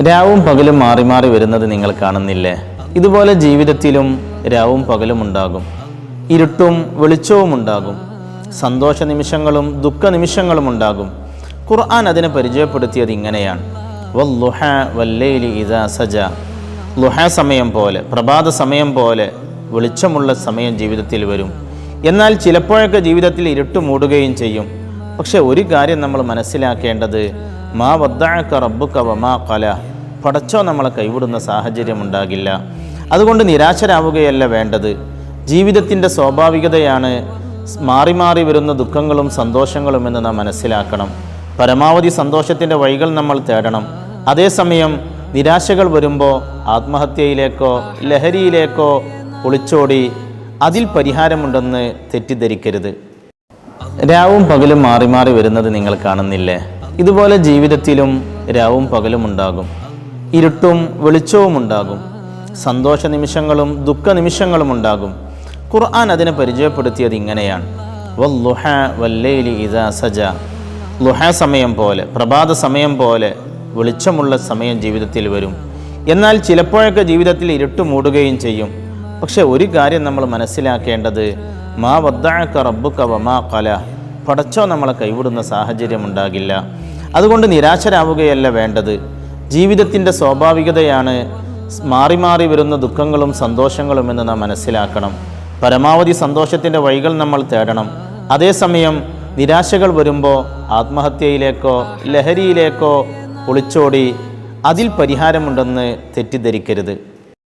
രാവും പകലും മാറി മാറി വരുന്നത് നിങ്ങൾ കാണുന്നില്ലേ? ഇതുപോലെ ജീവിതത്തിലും രാവും പകലും ഉണ്ടാകും, ഇരുട്ടും വെളിച്ചവും ഉണ്ടാകും, സന്തോഷ നിമിഷങ്ങളും ദുഃഖ നിമിഷങ്ങളും ഉണ്ടാകും. ഖുർആൻ അതിനെ പരിചയപ്പെടുത്തിയത് ഇങ്ങനെയാണ്: വല്ലുഹ വല്ലൈലി ഇദാ സജ. ലുഹ സമയം പോലെ, പ്രഭാത സമയം പോലെ വെളിച്ചമുള്ള സമയം ജീവിതത്തിൽ വരും. എന്നാൽ ചിലപ്പോഴൊക്കെ ജീവിതത്തിൽ ഇരുട്ട് മൂടുകയും ചെയ്യും. പക്ഷെ ഒരു കാര്യം നമ്മൾ മനസ്സിലാക്കേണ്ടത്, മാ വദ്ദഅക റബ്ബുക വമാ ഖല. പടച്ചോ നമ്മളെ കൈവിടുന്ന സാഹചര്യം ഉണ്ടാകില്ല. അതുകൊണ്ട് നിരാശരാവുകയല്ല വേണ്ടത്. ജീവിതത്തിൻ്റെ സ്വാഭാവികതയാണ് മാറി മാറി വരുന്ന ദുഃഖങ്ങളും സന്തോഷങ്ങളും എന്ന് നാം മനസ്സിലാക്കണം. പരമാവധി സന്തോഷത്തിൻ്റെ വഴികൾ നമ്മൾ തേടണം. അതേസമയം നിരാശകൾ വരുമ്പോൾ ആത്മഹത്യയിലേക്കോ ലഹരിയിലേക്കോ ഒളിച്ചോടി അതിൽ പരിഹാരമുണ്ടെന്ന് തെറ്റിദ്ധരിക്കരുത്. രാവും പകലും മാറി മാറി വരുന്നത് നിങ്ങൾ കാണുന്നില്ലേ? ഇതുപോലെ ജീവിതത്തിലും രാവും പകലും ഉണ്ടാകും, ഇരുട്ടും വെളിച്ചവും ഉണ്ടാകും, സന്തോഷ നിമിഷങ്ങളും ദുഃഖ നിമിഷങ്ങളും ഉണ്ടാകും. ഖുർആൻ അതിനെ പരിചയപ്പെടുത്തിയത് ഇങ്ങനെയാണ്: വല്ലുഹ വല്ലൈലി ഇദാ സജ. ലുഹ സമയം പോലെ, പ്രഭാത സമയം പോലെ വെളിച്ചമുള്ള സമയം ജീവിതത്തിൽ വരും. എന്നാൽ ചിലപ്പോഴൊക്കെ ജീവിതത്തിൽ ഇരുട്ട് മൂടുകയും ചെയ്യും. പക്ഷെ ഒരു കാര്യം നമ്മൾ മനസ്സിലാക്കേണ്ടത്, മാ വദ്ദഅക റബ്ബുക വമാ ഖല. പടച്ചോ നമ്മളെ കൈവിടുന്ന സാഹചര്യം ഉണ്ടാകില്ല. അതുകൊണ്ട് നിരാശരാവുകയല്ല വേണ്ടത്. ജീവിതത്തിൻ്റെ സ്വാഭാവികതയാണ് മാറി മാറി വരുന്ന ദുഃഖങ്ങളും സന്തോഷങ്ങളും എന്ന് നാം മനസ്സിലാക്കണം. പരമാവധി സന്തോഷത്തിൻ്റെ വഴികൾ നമ്മൾ തേടണം. അതേസമയം നിരാശകൾ വരുമ്പോൾ ആത്മഹത്യയിലേക്കോ ലഹരിയിലേക്കോ ഒളിച്ചോടി അതിൽ പരിഹാരമുണ്ടെന്ന് തെറ്റിദ്ധരിക്കരുത്.